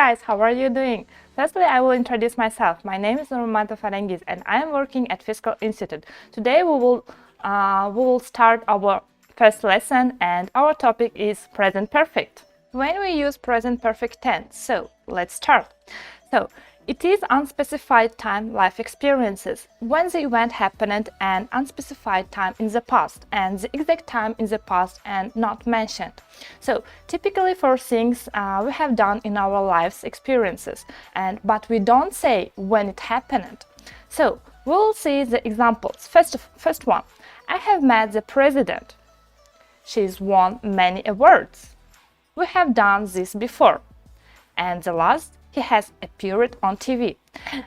guys, how are you doing? Firstly, I will introduce myself. My name is Nurmamatova Farangiz and I am working at Physical Institute. Today we will start our first lesson and our topic is present perfect. When we use present perfect tense, so let's start. So it is unspecified time life experiences when the event happened and unspecified time in the past and the exact time in the past and not mentioned. So typically for things we have done in our lives experiences but we don't say when it happened. So we'll see the examples. First one, I have met the president. She's won many awards. We have done this before. And the last, he has appeared on TV.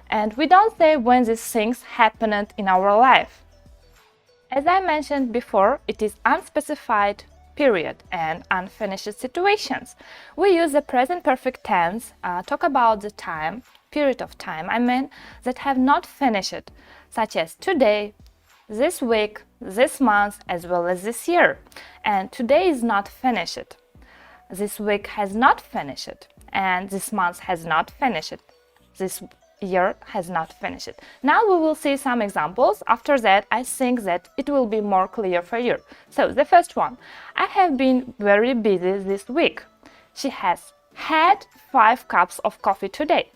And we don't say when these things happened in our life. As I mentioned before, it is unspecified period and unfinished situations. We use the present perfect tense, talk about the time, period of time, that have not finished, such as today, this week, this month, as well as this year. And today is not finished. This week has not finished. And this month has not finished. This year has not finished. Now we will see some examples. After that, I think that it will be more clear for you. So the first one, I have been very busy this week. She has had 5 cups of coffee today.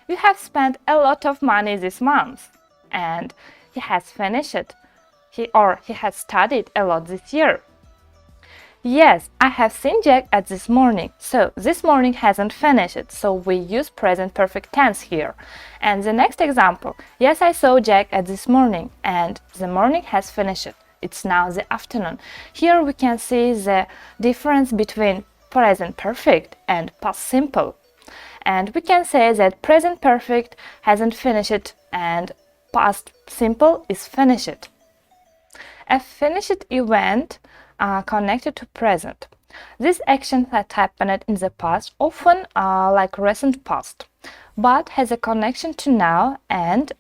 You have spent a lot of money this month. And he has finished. He has studied a lot this year. Yes, I have seen Jack at this morning. So this morning hasn't finished, so we use present perfect tense here. And the next example, yes, I saw Jack at this morning and the morning has finished. It's now the afternoon. Here we can see the difference between present perfect and past simple. And we can say that present perfect hasn't finished and past simple is finished. A finished event connected to present. This action that happened in the past, often like recent past, but has a connection to now and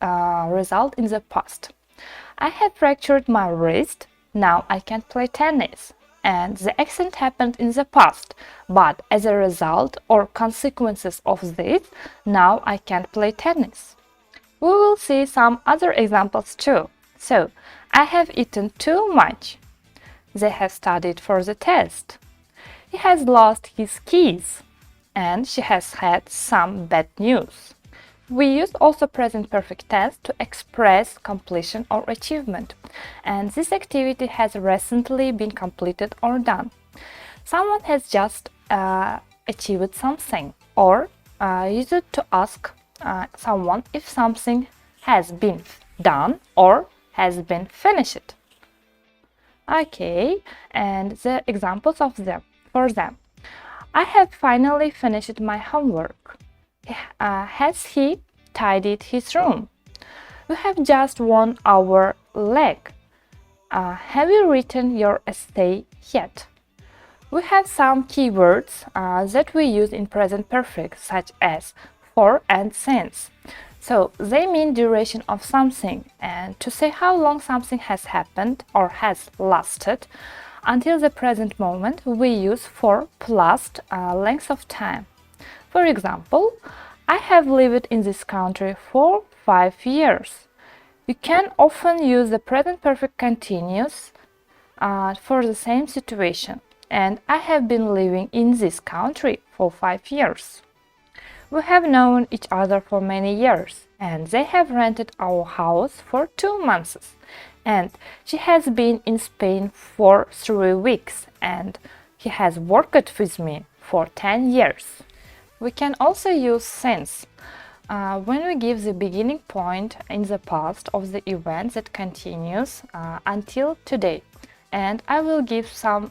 result in the past. I have fractured my wrist, now I can't play tennis. And the accident happened in the past, but as a result or consequences of this, now I can't play tennis. We will see some other examples too. So, I have eaten too much. They have studied for the test. He has lost his keys. And she has had some bad news. We use also present perfect tense to express completion or achievement. And this activity has recently been completed or done. Someone has just achieved something. Or use it to ask someone if something has been done or has been finished. Okay, and the examples of for them. I have finally finished my homework. Has he tidied his room? We have just won our leg. Have you written your essay yet? We have some keywords that we use in present perfect, such as for and since. So they mean duration of something, and to say how long something has happened or has lasted until the present moment, we use for plus length of time. For example, I have lived in this country for 5 years. You can often use the present perfect continuous for the same situation, and I have been living in this country for 5 years. We have known each other for many years, and they have rented our house for 2 months. And she has been in Spain for 3 weeks, and he has worked with me for 10 years. We can also use since when we give the beginning point in the past of the event that continues until today. And I will give some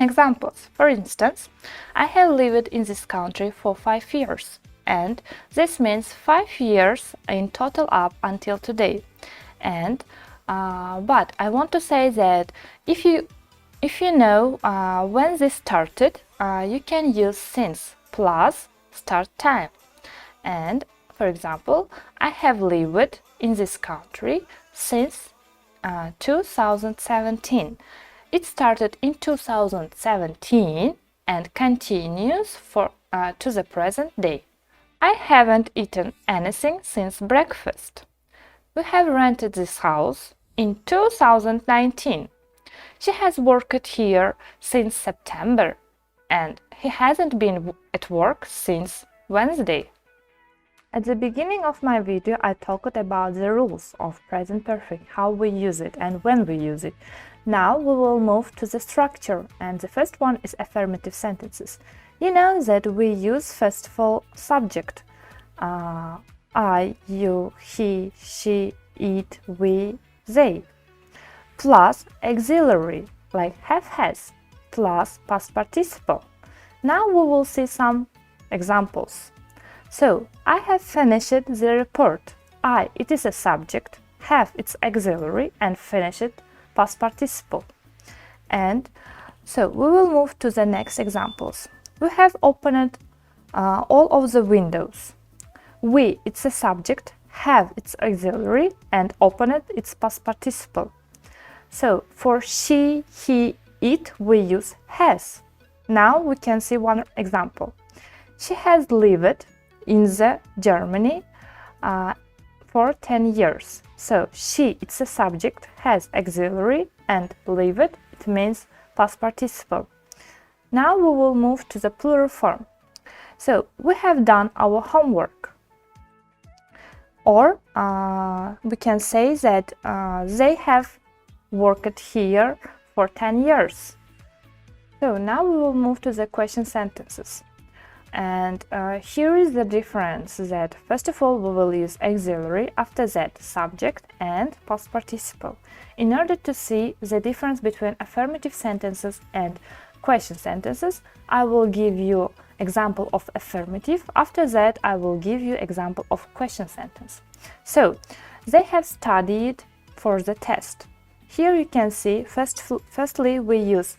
examples. For instance, I have lived in this country for 5 years, and this means 5 years in total up until today. And but I want to say that if you know when this started, you can use since plus start time. And for example, I have lived in this country since 2017. It started in 2017 and continues for to the present day. I haven't eaten anything since breakfast. We have rented this house in 2019. She has worked here since September, and he hasn't been at work since Wednesday. At the beginning of my video, I talked about the rules of present perfect, how we use it and when we use it. Now we will move to the structure, and the first one is affirmative sentences. You know that we use first of all subject. I, you, he, she, it, we, they. Plus auxiliary, like have, has, plus past participle. Now we will see some examples. So, I have finished the report. I, it is a subject, have, it's auxiliary, and finished, past participle. And so, we will move to the next examples. We have opened all of the windows. We, it's a subject, have, it's auxiliary, and opened, it's past participle. So, for she, he, it, we use has. Now we can see one example. She has lived in Germany for 10 years. So, she, it's a subject, has auxiliary, and lived, it means past participle. Now we will move to the plural form. So, we have done our homework. Or we can say that they have worked here for 10 years. So, now we will move to the question sentences. And here is the difference that first of all we will use auxiliary, after that subject and past participle. In order to see the difference between affirmative sentences and question sentences, I will give you example of affirmative. After that I will give you example of question sentence. So, they have studied for the test. Here you can see firstly we use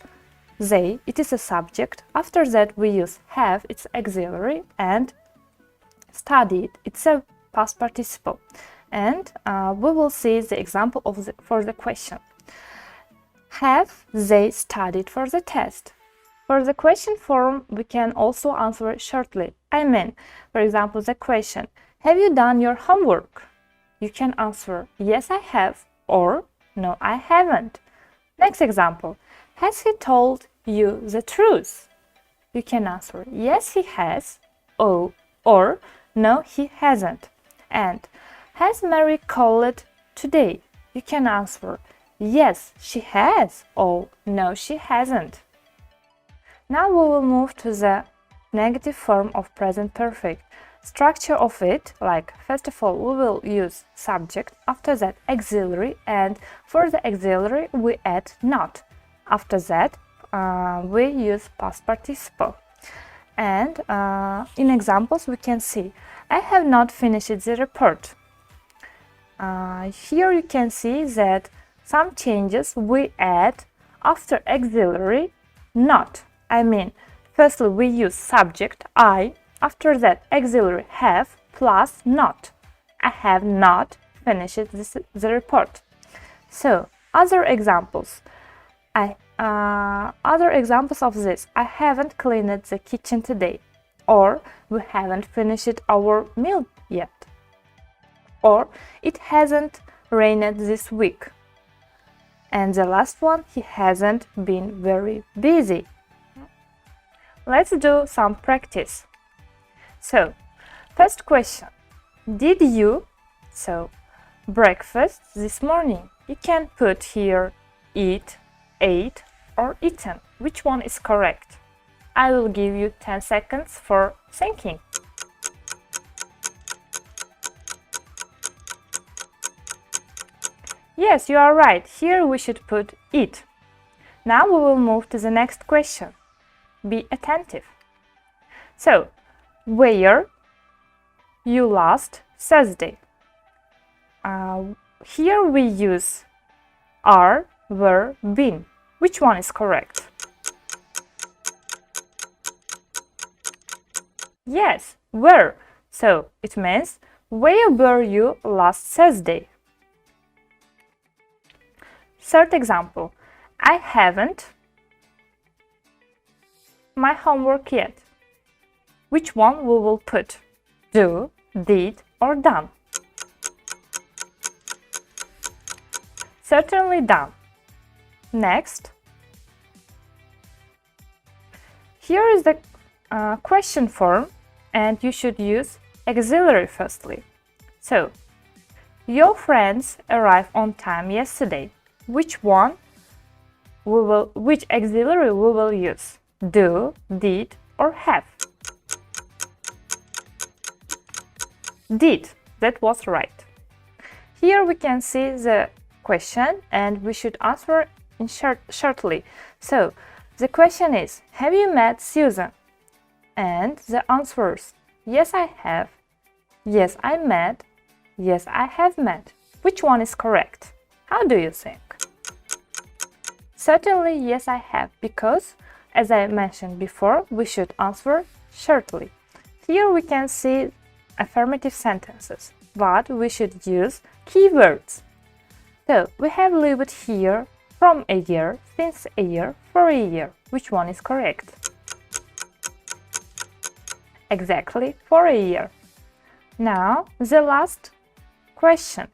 they, it is a subject. After that we use have, it's auxiliary, and studied, it's a past participle. And we will see the example of for the question. Have they studied for the test? For the question form, we can also answer shortly. I mean, for example, the question, have you done your homework? You can answer, yes, I have, or no, I haven't. Next example, has he told you the truth? You can answer, yes, he has, or no, he hasn't. And has Mary called today? You can answer, yes, she has, or no, she hasn't. Now we will move to the negative form of present perfect. Structure of it, like first of all we will use subject, after that auxiliary, and for the auxiliary we add not. After that we use past participle. And in examples we can see, I have not finished the report. Here you can see that some changes we add after auxiliary not. I mean, firstly we use subject I, after that auxiliary have plus not. I have not finished the report. So, other examples. Other examples of this, I haven't cleaned the kitchen today, or we haven't finished our meal yet, or it hasn't rained this week. And the last one, he hasn't been very busy. Let's do some practice. So, first question, did you breakfast this morning? You can put here eat, ate, or eaten. Which one is correct? I will give you 10 seconds for thinking. Yes, you are right. Here we should put eat. Now we will move to the next question. Be attentive. So, where you last Thursday? Here we use are, were, been. Which one is correct? Yes, were. So, it means, where were you last Thursday? Third example, I haven't my homework yet. which one we will put? Do, did, or done? Certainly done. Next. Here is the question form, and you should use auxiliary firstly. So, your friends arrived on time yesterday. Which auxiliary we will use? Do, did, or have? Did. That was right. Here we can see the question, and we should answer in shortly. So, the question is, have you met Susan? And the answers, yes, I have. Yes, I met. Yes, I have met. Which one is correct? How do you think? Certainly, yes, I have, because, as I mentioned before, we should answer shortly. Here we can see affirmative sentences, but we should use keywords. So, we have lived here from a year, since a year, for a year. Which one is correct? Exactly, for a year. Now, the last question.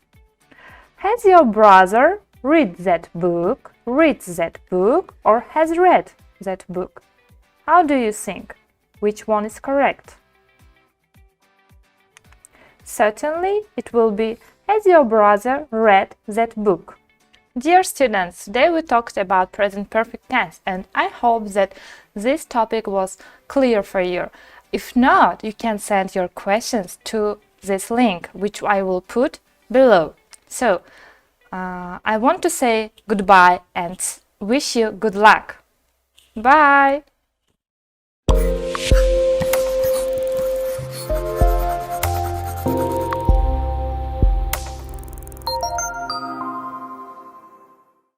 Has your brother read that book, or has read that book? How do you think? Which one is correct? Certainly, it will be, has your brother read that book? Dear students, today we talked about present perfect tense, and I hope that this topic was clear for you. If not, you can send your questions to this link, which I will put below. So, I want to say goodbye and wish you good luck. Bye!